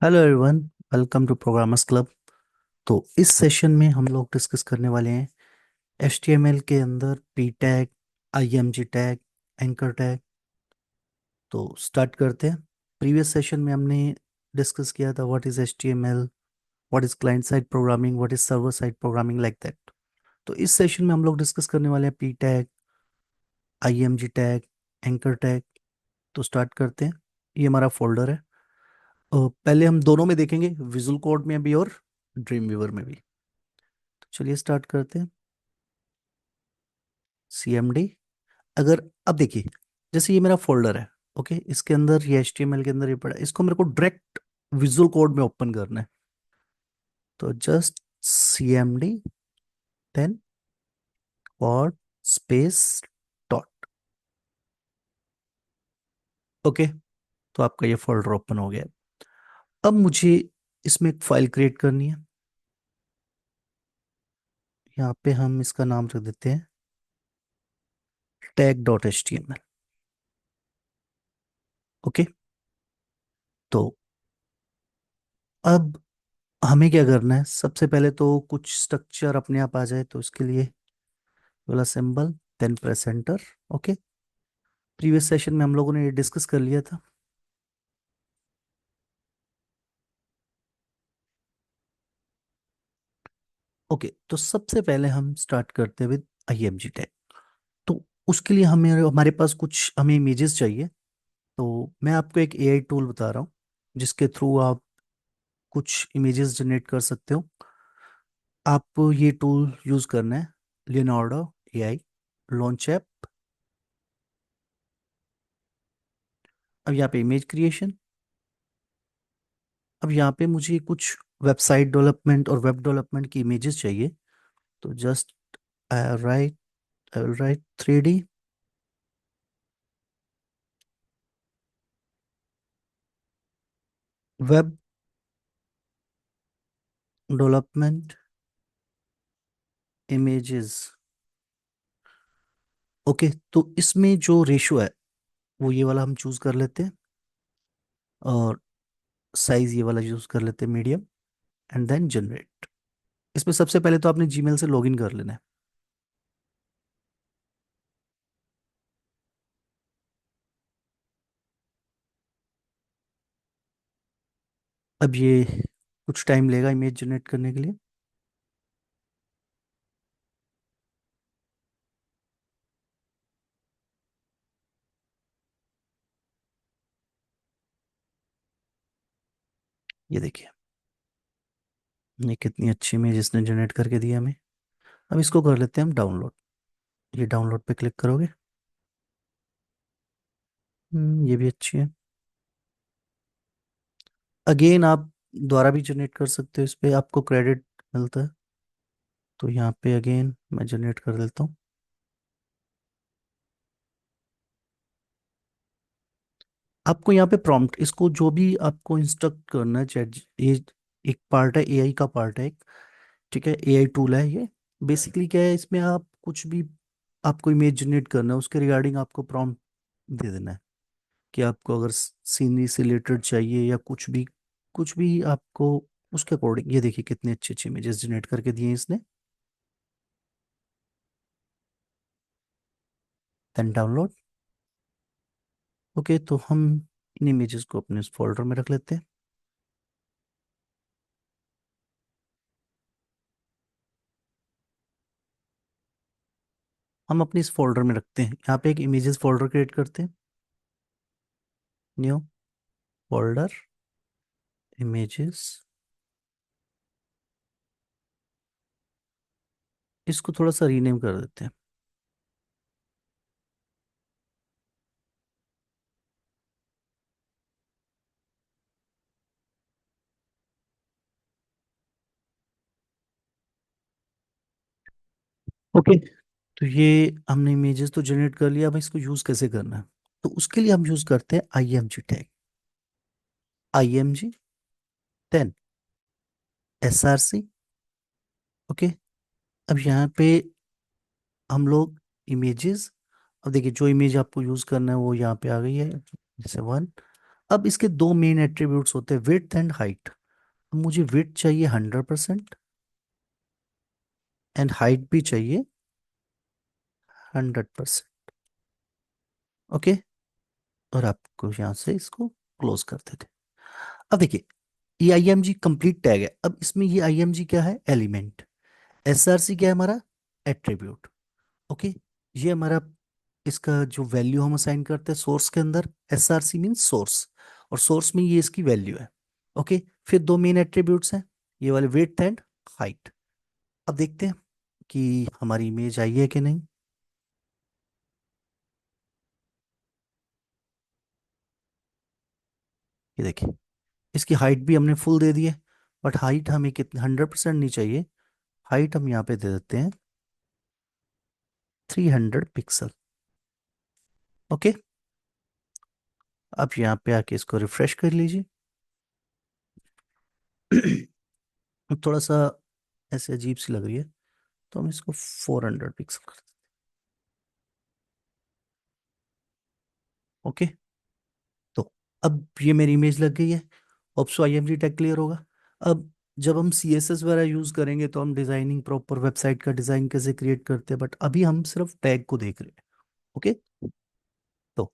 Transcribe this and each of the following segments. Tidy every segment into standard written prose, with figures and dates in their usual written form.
Hello everyone. Welcome to programmers club. तो इस session में हम लोग डिस्कस करने वाले हैं HTML के अंदर P tag, IMG tag, anchor tag. तो स्टार्ट करते हैं। प्रीवियस सेशन में हमने डिस्कस किया था what is HTML, what is client side programming, what is server side programming, like that. तो इस सेशन में हम लोग डिस्कस करने वाले हैं P tag, IMG tag, anchor tag. तो स्टार्ट करते हैं। ये हमारा फोल्डर है। पहले हम दोनों में देखेंगे, विजुअल कोड में भी और ड्रीम व्यूअर में भी। तो चलिए स्टार्ट करते हैं। CMD। अगर अब देखिए, जैसे ये मेरा फोल्डर है, ओके, इसके अंदर ये HTML के अंदर ये पड़ा है, इसको मेरे को डायरेक्ट विजुअल कोड में ओपन करना है। तो जस्ट CMD देन और स्पेस डॉट। ओके, तो आपका ये फोल्डर ओपन हो गया। अब मुझे इसमें एक फाइल क्रिएट करनी है। यहाँ पे हम इसका नाम रख देते हैं tag.html। ओके, तो अब हमें क्या करना है, सबसे पहले तो कुछ स्ट्रक्चर अपने आप आ जाए, तो इसके लिए वाला symbol, then press enter. Okay, previous session में हम लोगों ने ये डिस्कस कर लिया था। ओके, तो सबसे पहले हम स्टार्ट करते हैं विद IMG टैग। तो उसके लिए हमें हमारे पास कुछ हमें इमेजेस चाहिए। तो मैं आपको एक AI टूल बता रहा हूँ जिसके थ्रू आप कुछ इमेजेस जनरेट कर सकते हो। आप ये टूल यूज करना है, लियोनार्डो AI लॉन्च ऐप। अब यहाँ पे इमेज क्रिएशन। अब यहाँ पे मुझे कुछ वेबसाइट डेवलपमेंट और वेब डेवलपमेंट की इमेजेस चाहिए। तो just right, I will write 3D web development images. Okay, तो इसमें जो रेशो है वो ये वाला हम चूज कर लेते हैं, और साइज ये वाला यूज कर लेते हैं, मीडियम। And then generate. इसमें सबसे पहले तो आपने जीमेल से लॉगिन कर लेना है। अब ये कुछ टाइम लेगा इमेज जनरेट करने के लिए। ये देखिए, ये कितनी अच्छी इमेज इसने जनरेट करके दी हमें। अब इसको कर लेते हैं हम डाउनलोड। ये डाउनलोड पे क्लिक करोगे। ये भी अच्छी है। अगेन आप दोबारा भी जनरेट कर सकते हो, इस पे आपको क्रेडिट मिलता है। तो यहाँ पे अगेन मैं जनरेट कर देता हूँ। आपको यहाँ पे प्रॉम्प्ट, इसको जो भी आपको इंस्ट्रक्ट करना है, चैट, ये एक पार्ट है, AI का पार्ट है एक। ठीक है, AI टूल है ये। बेसिकली क्या है, इसमें आप कुछ भी आपको इमेज जनरेट करना है उसके रिगार्डिंग आपको प्रॉम्प्ट दे देना है। कि आपको अगर सीनरी से रिलेटेड चाहिए या कुछ भी आपको उसके अकॉर्डिंग। ये देखिए कितने अच्छे अच्छे इमेजेस जनरेट करके दिए हैं इसने। Then download. ओके, तो हम इन इमेजेस को अपने फोल्डर में रख लेते हैं। हम अपने इस फोल्डर में रखते हैं, यहाँ पे एक इमेजेस फोल्डर क्रिएट करते हैं। New folder, images. इसको थोड़ा सा रीनेम कर देते हैं। ओके, तो ये हमने इमेजेस तो जनरेट कर लिया। अब इसको यूज कैसे करना है, तो उसके लिए हम यूज करते हैं IMG tag. IMG then SRC। Okay, अब यहाँ पे हम लोग इमेजेस। अब देखिए, जो इमेज आपको यूज करना है वो यहाँ पे आ गई है, जैसे 1। अब इसके दो मेन एट्रीब्यूट्स होते हैं, विड्थ एंड हाइट। मुझे विड्थ चाहिए 100% एंड हाइट भी चाहिए 100%। ओके, और आपको यहाँ से इसको क्लोज कर देते। अब देखिए, ये I M G complete tag है। अब इसमें ये आई एम जी क्या है? एलिमेंट। एस आर सी क्या है हमारा? एट्रीब्यूट। ओके, ये हमारा इसका जो वैल्यू हम असाइन करते हैं सोर्स के अंदर, S R C mean source, और सोर्स में ये इसकी वैल्यू है। ओके, फिर दो मेन एट्रीब्यूट्स हैं, ये वाले विड्थ एंड हाइट। अब देखते हैं कि हमारी इमेज आई है कि नहीं। ये देखिए, इसकी हाइट भी हमने फुल दे दी है, बट हाइट हमें कितनी, 100% नहीं चाहिए। हाइट हम यहाँ पे दे देते हैं 300 पिक्सल। ओके, अब यहाँ पे आके इसको रिफ्रेश कर लीजिए। थोड़ा सा ऐसे अजीब सी लग रही है, तो हम इसको 400 पिक्सल कर देते हैं। ओके, तो अब ये मेरी इमेज लग गई है। ऑप्सो I M G tag clear होगा। अब जब हम सी एस एस वगैरह यूज करेंगे तो हम डिजाइनिंग, प्रॉपर वेबसाइट का डिजाइन कैसे क्रिएट करते हैं, बट अभी हम सिर्फ टैग को देख रहे हैं। ओके, तो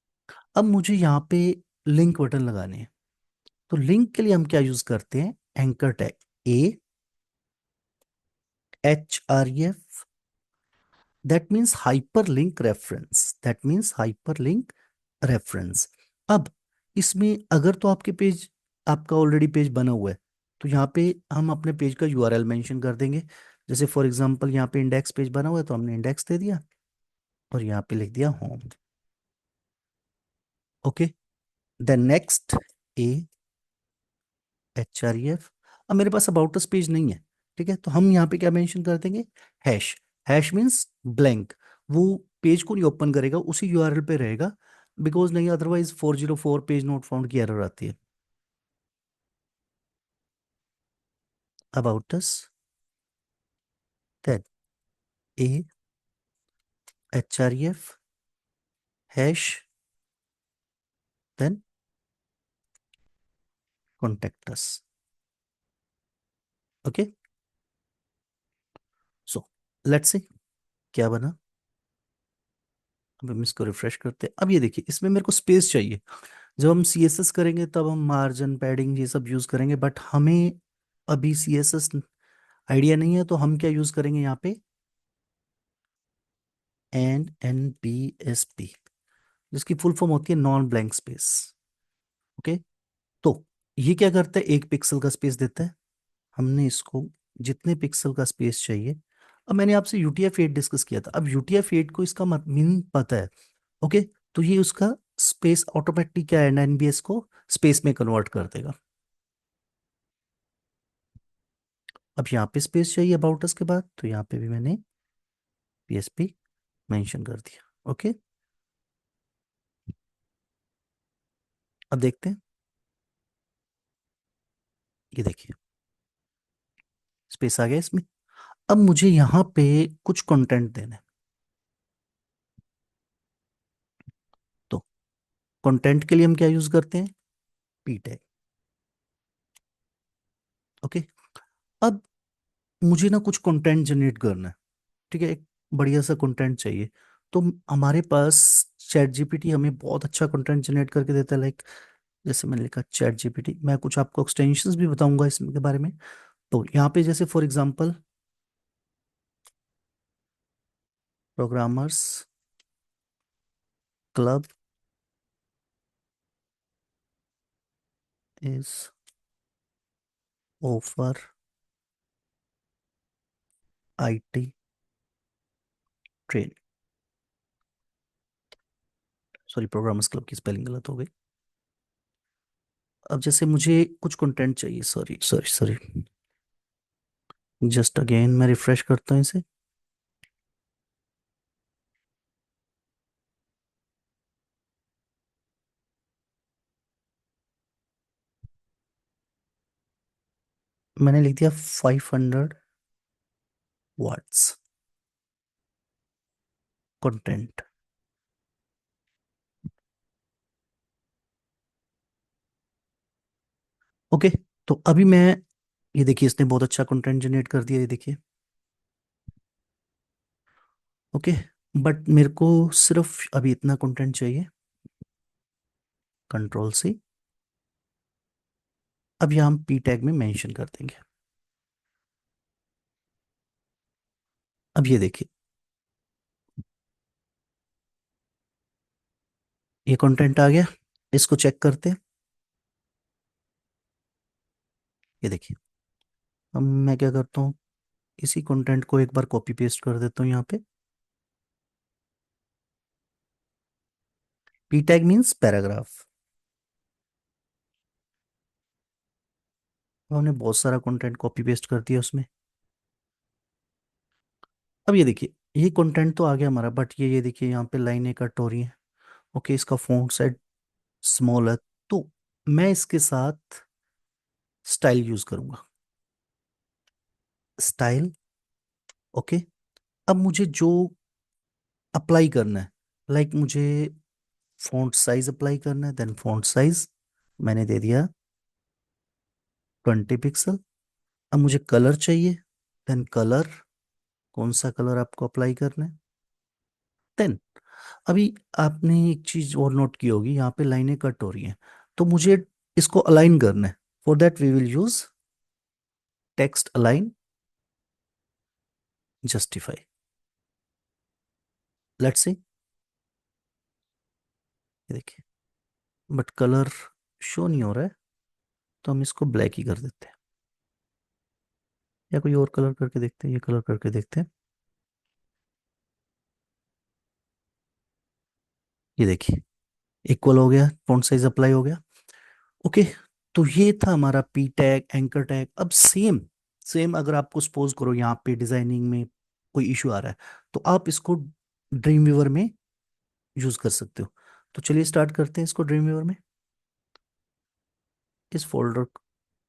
अब मुझे यहाँ पे लिंक बटन लगाने हैं। तो लिंक के लिए हम क्या यूज करते हैं? Anchor tag, A H R F, that means hyper link reference, that means hyper link reference. अब इसमें अगर तो आपके पेज, आपका ऑलरेडी पेज बना हुआ है, तो यहाँ पे हम अपने पेज का यूआरएल मेंशन कर देंगे। जैसे फॉर एग्जांपल यहाँ पे इंडेक्स पेज बना हुआ है, तो हमने इंडेक्स दे दिया और यहाँ पे लिख दिया home. Okay, then next, A H R F. अब मेरे पास अबाउट अस पेज नहीं है, ठीक है, तो हम यहाँ पे क्या मेंशन कर देंगे? हैश। हैश मीन्स ब्लैंक, वो पेज को नहीं ओपन करेगा, उसी यूआरएल पे रहेगा, बिकॉज नहीं अदरवाइज 404 पेज नोट फाउंड की एरर आती है। About us, then A H R F hash, then contact us. Okay, so let's see क्या बना। अब हम इसको रिफ्रेश करते हैं। अब ये देखिए, इसमें मेरे को स्पेस चाहिए। जब हम सी एस एस करेंगे तब हम मार्जिन, पैडिंग ये सब यूज करेंगे, बट हमें अभी सी एस एस आइडिया नहीं है, तो हम क्या यूज करेंगे यहाँ पे? NNBSP, जिसकी फुल फॉर्म होती है नॉन ब्लैंक स्पेस। ओके, तो ये क्या करता है? 1 पिक्सल का स्पेस देता है। हमने इसको जितने पिक्सल का स्पेस चाहिए, अब मैंने आपसे UTF-8 डिस्कस किया था, अब UTF-8 को इसका मीनिंग पता है। ओके, तो ये उसका स्पेस ऑटोमेटिक क्या है, NNBS को स्पेस में कन्वर्ट कर देगा। अब यहाँ पे स्पेस चाहिए अबाउट अस के बाद, तो यहाँ पे भी मैंने PSP मेंशन कर दिया। ओके, अब देखते हैं। ये देखिए, स्पेस आ गया इसमें। अब मुझे यहाँ पे कुछ कंटेंट देना है, तो कंटेंट के लिए हम क्या यूज करते हैं? P tag. ओके, अब मुझे ना कुछ कंटेंट जनरेट करना है, ठीक है, एक बढ़िया सा कंटेंट चाहिए। तो हमारे पास चैट जीपीटी हमें बहुत अच्छा कंटेंट जनरेट करके देता है, लाइक जैसे मैंने लिखा चैट जीपीटी, मैं कुछ आपको एक्सटेंशंस भी बताऊंगा इसमें के बारे में। तो यहाँ पे जैसे for example, programmers club is offer IT train, sorry programmers club की स्पेलिंग गलत हो गई। अब जैसे मुझे कुछ कंटेंट चाहिए, sorry sorry sorry, just again मैं रिफ्रेश करता हूँ इसे। मैंने लिख दिया 500 वर्ड्स कंटेंट। ओके, तो अभी मैं, ये देखिए इसने बहुत अच्छा कंटेंट जनरेट कर दिया, ये देखिए। ओके, बट मेरे को सिर्फ अभी इतना कंटेंट चाहिए। कंट्रोल से अब यहाँ हम पी टैग में मेंशन कर देंगे। अब ये देखिए, ये कंटेंट आ गया। इसको चेक करते हैं। ये देखिए, अब मैं क्या करता हूँ, इसी कंटेंट को एक बार कॉपी पेस्ट कर देता हूँ यहाँ पे। P tag means paragraph. हमने बहुत सारा कंटेंट कॉपी पेस्ट कर दिया उसमें। अब ये देखिए, ये कंटेंट तो आ गया हमारा, बट ये देखिए यहाँ पे लाइनें कट हो रही हैं। ओके, इसका फॉन्ट साइज स्मॉल है, तो मैं इसके साथ स्टाइल यूज करूंगा। स्टाइल। ओके, अब मुझे जो अप्लाई करना है, लाइक मुझे फॉन्ट साइज अप्लाई करना है, देन फॉन्ट साइज मैंने दे दिया 20 पिक्सल। अब मुझे कलर चाहिए, देन कलर, कौन सा कलर आपको अप्लाई करना है। देन अभी आपने एक चीज और नोट की होगी, यहाँ पे लाइनें कट हो रही हैं, तो मुझे इसको अलाइन करना है। For that we will use text align justify. Let's see, ये देखिए, बट कलर शो नहीं हो रहा है, तो हम इसको ब्लैक ही कर देते हैं, या कोई और कलर करके देखते हैं, ये कलर करके देखते हैं। ये देखिए, इक्वल हो गया, फॉन्ट साइज अप्लाई हो गया। ओके, तो ये था हमारा पी टैग, एंकर टैग। अब सेम सेम अगर आपको सपोज करो यहाँ पे डिजाइनिंग में कोई इशू आ रहा है, तो आप इसको ड्रीम व्यूअर में यूज कर सकते हो। तो चलिए स्टार्ट करते हैं इसको ड्रीम व्यूअर में। इस फोल्डर,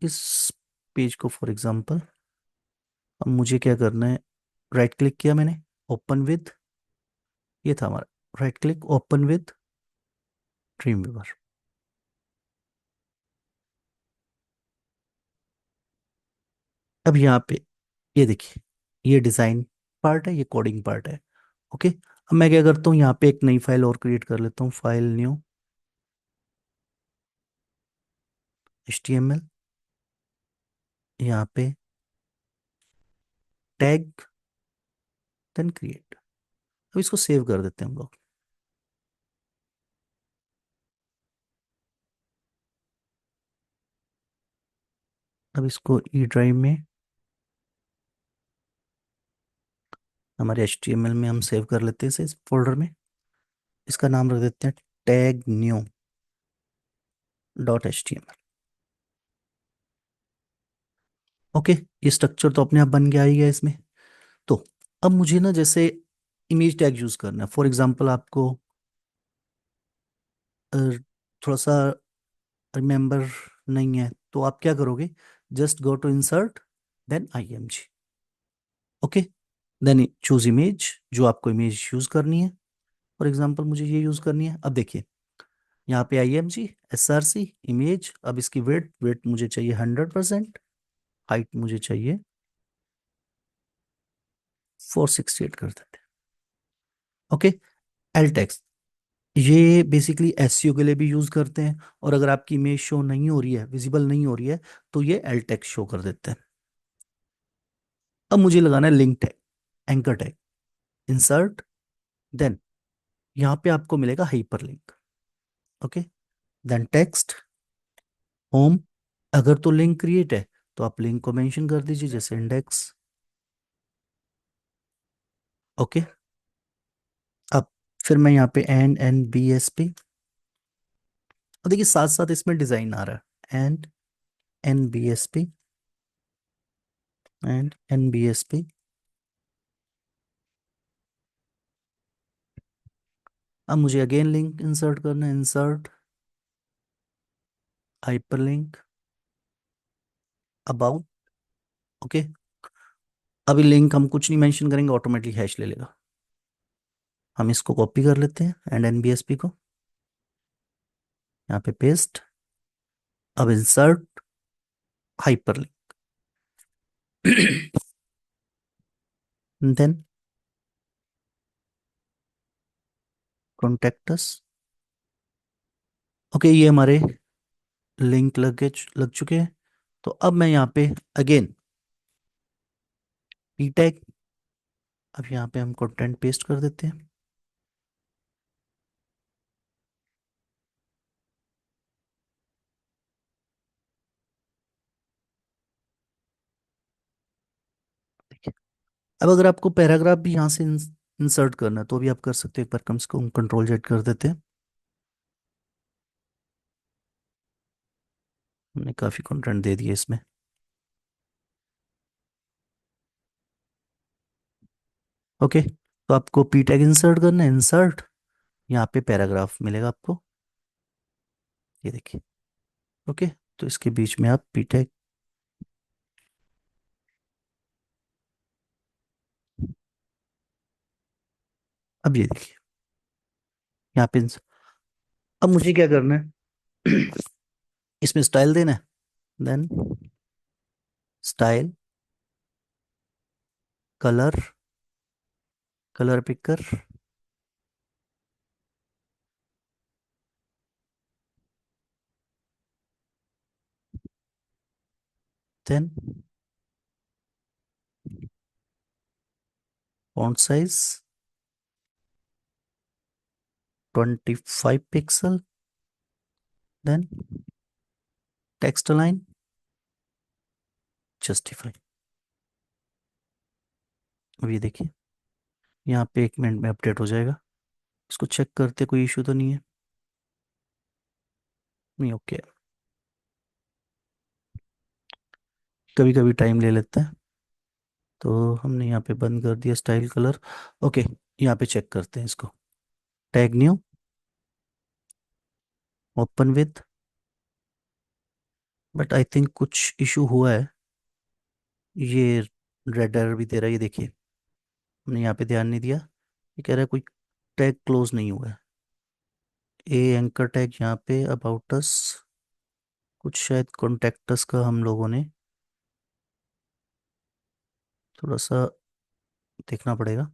इस पेज को फॉर एग्जांपल, अब मुझे क्या करना है, राइट क्लिक किया मैंने, ओपन विद, ये था हमारा, right click open with dream viewer. अब यहाँ पे ये देखिए, ये डिजाइन पार्ट है, ये कोडिंग पार्ट है। ओके, अब मैं क्या करता हूँ, यहाँ पे एक नई फाइल और क्रिएट कर लेता हूँ, फाइल न्यू, HTML, यहाँ पे टैग, देन क्रिएट। अब इसको सेव कर देते हैं हम लोग। अब इसको ई ड्राइव में, हमारे HTML में हम सेव कर लेते हैं इसे, इस फोल्डर में। इसका नाम रख देते हैं टैग न्यू .html। ओके, ये स्ट्रक्चर तो अपने आप बन गया ही गया इसमें। तो अब मुझे ना जैसे इमेज टैग यूज करना है, फॉर एग्जांपल आपको अ, थोड़ा सा रिमेंबर नहीं है, तो आप क्या करोगे, just go to insert, then IMG। Okay, then choose image, जो आपको इमेज यूज करनी है। फॉर एग्जांपल मुझे ये यूज करनी है। अब देखिए, यहाँ पे IMG, SRC, इमेज। अब इसकी वेट वेट मुझे चाहिए 100%, हाइट मुझे चाहिए 468 कर देते हैं। ओके, एल टेक्स्ट, ये बेसिकली SEO के लिए भी यूज करते हैं, और अगर आपकी इमेज शो नहीं हो रही है, विजिबल नहीं हो रही है, तो ये एल टेक्स्ट शो कर देते हैं। अब मुझे लगाना है link tag, anchor tag, insert, then यहाँ पे आपको मिलेगा hyperlink. Okay, then text, home. अगर तो लिंक क्रिएट है, तो आप लिंक को मेंशन कर दीजिए, जैसे इंडेक्स। ओके, अब फिर मैं यहाँ पे NNBSP, और देखिए साथ साथ इसमें डिजाइन आ रहा है, NNBSP एंड NBSP। अब मुझे अगेन लिंक इंसर्ट करना है, इंसर्ट, हाइपरलिंक, अबाउट। ओके, अभी लिंक हम कुछ नहीं मेंशन करेंगे, ऑटोमेटिक हैश ले लेगा। हम इसको कॉपी कर लेते हैं एंड NBSP को, यहाँ पे पेस्ट। अब insert, hyperlink. Then contacts. Okay, ये हमारे लिंक लग चुके हैं। तो अब मैं यहाँ पे अगेन पी टैग, अब यहाँ पे हम कंटेंट पेस्ट कर देते हैं। ठीक है। अब अगर आपको पैराग्राफ भी यहाँ से इंसर्ट करना है तो भी आप कर सकते हो। एक बार कम से कम कंट्रोल जेड कर देते हैं। हमने काफ़ी कंटेंट दे दिया इसमें। ओके, तो आपको पी टैग इंसर्ट करना है, इंसर्ट, यहाँ पे पैराग्राफ मिलेगा आपको, ये देखिए। ओके, तो इसके बीच में आप पी टैग, अब ये देखिए यहाँ पे अब मुझे क्या करना है? इसमें स्टाइल देना है। Then style, colour, colour picker, then font size 25 pixel, then text align, justify. अब ये देखिए यहाँ पे 1 मिनट में अपडेट हो जाएगा। इसको चेक करते, कोई इशू तो नहीं है? नहीं, ओके। कभी कभी टाइम ले लेता है, तो हमने यहाँ पे बंद कर दिया स्टाइल कलर। ओके, यहाँ पे चेक करते हैं इसको। Tag new, open with, but I think कुछ इशू हुआ है। ये रेड एरर भी दे रहा है, ये देखिए। हमने यहाँ पे ध्यान नहीं दिया, ये कह रहा है कोई टैग क्लोज नहीं हुआ है। ए एंकर टैग यहाँ पे अबाउट अस, कुछ शायद कॉन्टेक्टस का हम लोगों ने थोड़ा सा देखना पड़ेगा।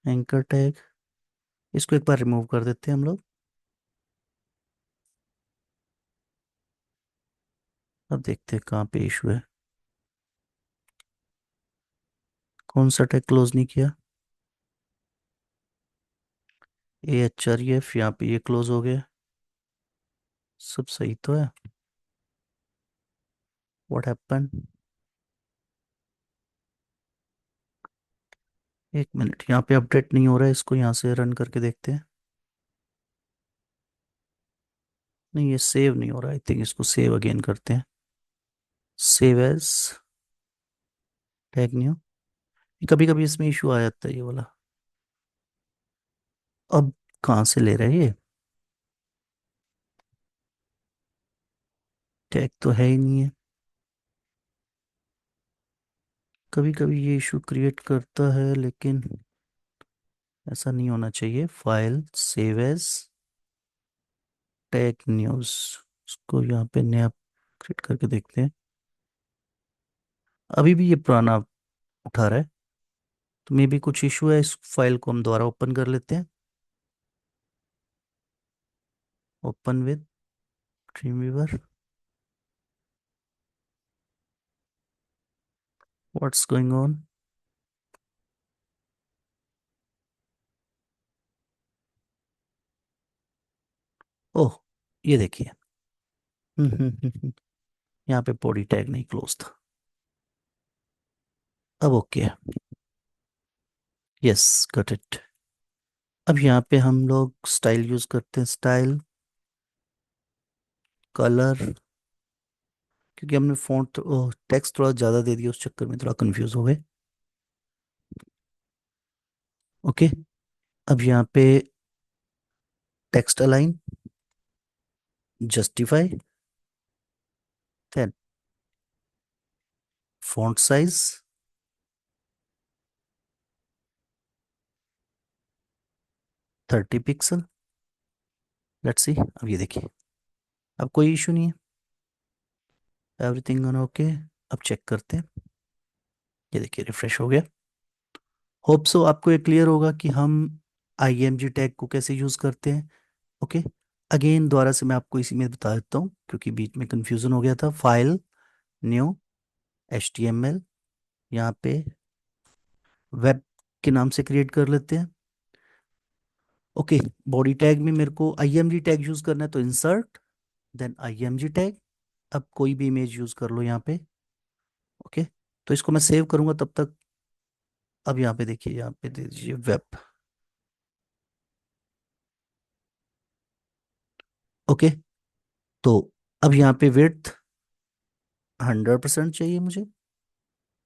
एंकर टैग, इसको एक बार रिमूव कर देते हैं हम लोग। अब देखते हैं कहाँ पे इशू है। कौन सा टैग क्लोज नहीं किया? ए एच आर एफ, यहाँ पे ये क्लोज हो गया। सब सही तो है? What happen? 1 मिनट, यहाँ पे अपडेट नहीं हो रहा है, इसको यहाँ से रन करके देखते हैं। नहीं, ये सेव नहीं हो रहा। आई थिंक इसको सेव अगेन करते हैं। Save as tag new. कभी कभी इसमें इशू आ जाता है ये वाला। अब कहाँ से ले रहा है ये? टैग तो है ही नहीं है। कभी कभी ये इशू क्रिएट करता है, लेकिन ऐसा नहीं होना चाहिए। File save as tag news, इसको यहाँ पे नया क्रिएट करके देखते हैं। अभी भी ये पुराना उठा रहा है, तो मे भी कुछ इशू है। इस फाइल को हम दोबारा ओपन कर लेते हैं। Open with Dreamweaver. What's going on? Oh, ये देखिए। यहाँ पे बॉडी टैग नहीं क्लोज था। अब ओके है। Yes, got it. अब यहाँ पे हम लोग स्टाइल यूज करते हैं। स्टाइल, कलर, क्योंकि हमने फॉन्ट टेक्स्ट थोड़ा ज़्यादा दे दिया, उस चक्कर में थोड़ा कंफ्यूज हो गए। ओके, अब यहाँ पे text align, justify, then font size 30 pixel. Let's see, अब ये देखिए, अब कोई इशू नहीं है। Everything on okay. अब चेक करते हैं। ये देखिए रिफ्रेश हो गया। होप सो आपको ये क्लियर होगा कि हम आईएमजी टैग को कैसे यूज करते हैं। ओके। अगेन दोबारा से मैं आपको इसी में बता देता हूँ क्योंकि बीच में कंफ्यूजन हो गया था। फाइल, न्यू, HTML, यहाँ पे वेब के नाम से क्रिएट कर लेते हैं। ओके। बॉडी टैग में मेरे को आईएमजी टैग यूज करना है तो इंसर्ट, देन आईएमजी टैग। अब कोई भी इमेज यूज कर लो यहाँ पे। ओके। तो इसको मैं सेव करूंगा तब तक। अब यहाँ पे देखिए, यहाँ पे दे दीजिए वेब। ओके। तो अब यहाँ पे विड्थ 100% चाहिए मुझे,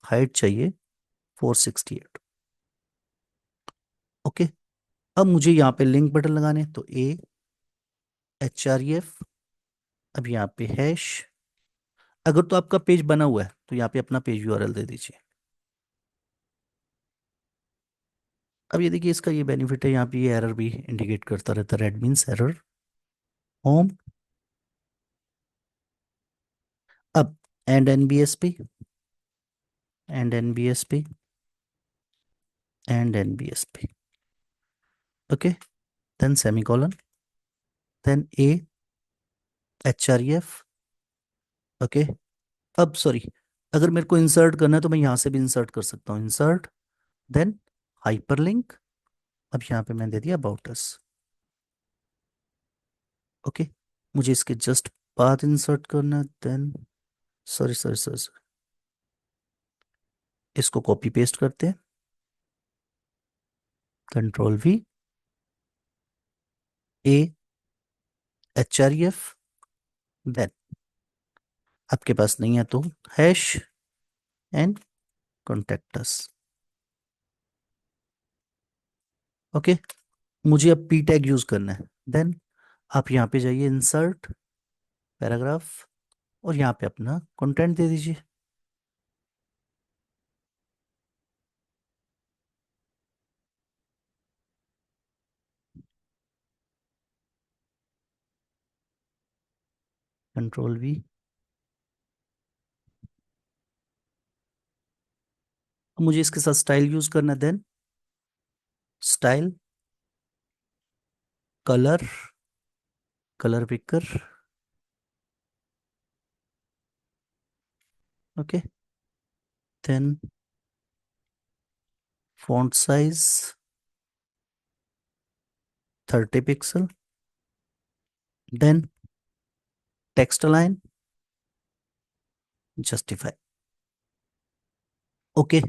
हाइट चाहिए 468। ओके। अब मुझे यहाँ पे लिंक बटन लगाने तो href। अब यहाँ पे हैश। अगर तो आपका पेज बना हुआ है तो यहाँ पे अपना पेज यूआरएल दे दीजिए। अब ये देखिए इसका ये बेनिफिट है, यहाँ पे ये एरर भी इंडिकेट करता रहता है, रेड मीन्स एरर। होम। अब and NBSP, and NBSP, and NBSP. Okay. Then semicolon, then href। Okay. अब सॉरी, अगर मेरे को इंसर्ट करना है तो मैं यहाँ से भी इंसर्ट कर सकता हूँ, इंसर्ट, देन हाइपरलिंक। अब यहाँ पे मैंने दे दिया अबाउट अस। ओके। मुझे इसके जस्ट बाद इंसर्ट करना है, देन सॉरी सॉरी सॉरी, इसको कॉपी पेस्ट करते हैं, Ctrl+V, href, देन आपके पास नहीं है तो hash and contact us. Okay. मुझे अब पी टैग यूज करना है, देन आप यहाँ पे जाइए, इंसर्ट, पैराग्राफ, और यहाँ पे अपना कंटेंट दे दीजिए। Ctrl+V। अब मुझे इसके साथ स्टाइल यूज करना है, then style, colour, colour picker. Okay. Then font size 30 pixel, then text align, justify. Okay.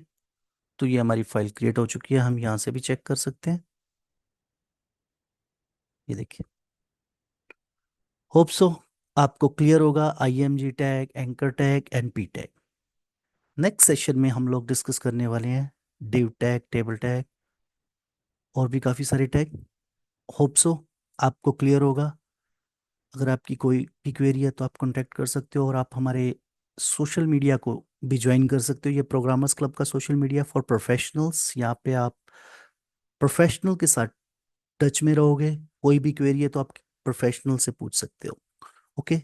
तो ये हमारी फाइल क्रिएट हो चुकी है, हम यहाँ से भी चेक कर सकते हैं। ये देखिए, होप सो आपको क्लियर होगा IMG tag, anchor tag and P tag. Next session में हम लोग डिस्कस करने वाले हैं डिव टैग, टेबल टैग और भी काफ़ी सारे टैग। होप सो आपको क्लियर होगा। अगर आपकी कोई भी क्वेरी है तो आप कांटेक्ट कर सकते हो, और आप हमारे सोशल मीडिया को भी ज्वाइन कर सकते हो। ये प्रोग्रामर्स क्लब का सोशल मीडिया फॉर प्रोफेशनल्स, यहाँ पे आप प्रोफेशनल के साथ टच में रहोगे। कोई भी क्वेरी है तो आप प्रोफेशनल से पूछ सकते हो। Okay.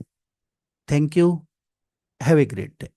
Thank you. Have a great day.